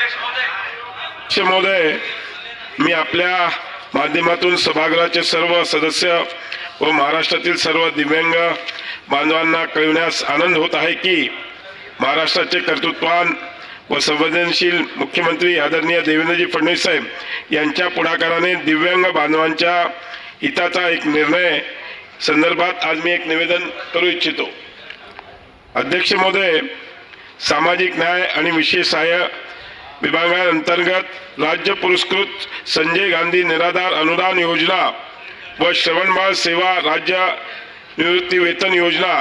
अध्यक्ष महोदय, मी आपल्या माध्यमातून सभागृहाचे सर्व सदस्य व महाराष्ट्रातील सर्व दिव्यांग बांधवांना कळविण्यास आनंद होत आहे की महाराष्ट्राचे कर्तृत्ववान व संवेदनशील मुख्यमंत्री आदरणीय देवेंद्रजी फडणवीस साहेब यांच्या पुढाकाराने दिव्यांग बांधवांच्या हिताचा एक निर्णय संदर्भात आज मी एक निवेदन करू इच्छितो। अध्यक्ष महोदय, सामाजिक न्याय आणि विशेष सहाय्य विभागांतर्गत राज्य पुरस्कृत संजय गांधी निराधार अनुदान योजना व श्रवणबाळ सेवा राज्य निवृत्ती वेतन योजना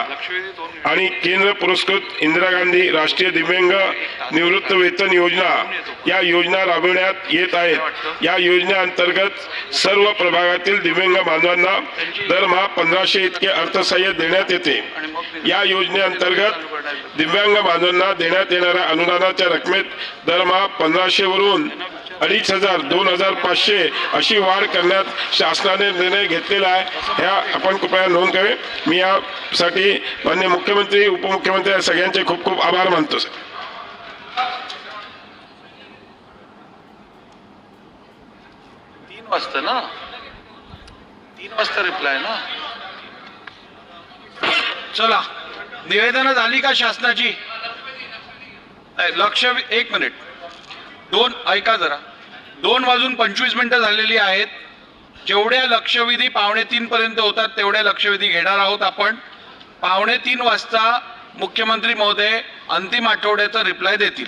आणि केंद्र पुरस्कृत इंदिरा गांधी राष्ट्रीय दिव्यांग निवृत्त वेतन योजना या योजना राबविण्यात येत आहेत। या योजनेअंतर्गत सर्व प्रभागातील दिव्यांग बांधवांना दरमहा 1500 इतके अर्थसहाय्य देण्यात येते। या योजनेअंतर्गत दिव्यांग बांधवांना देण्यात येणाऱ्या अनुदानाच्या रकमेत दरमहा 1500 वरून 2500 2500 अशी वाढ करण्यात शासनाने निर्णय घेतलेला आहे। ह्या आपण कृपया नोंद करावी। मी यासाठी माननीय मुख्यमंत्री उपमुख्यमंत्री सगळ्यांचे खूप खूप आभार मानतो। 3 वाजता ना, 3 वाजता रिप्लाय ना। चला, निवेदन झाली का शासनाची? लक्ष, एक मिनिट, ऐका जरा, 2:25 झालेली आहेत। जेवढ्या लक्षवेधी 2:45 पर्यंत होतात तेवढ्या लक्षवेधी घेणार आहोत आपण। 2:45 वाजता मुख्यमंत्री महोदय अंतिम आठवड्याचा रिप्लाय देतील।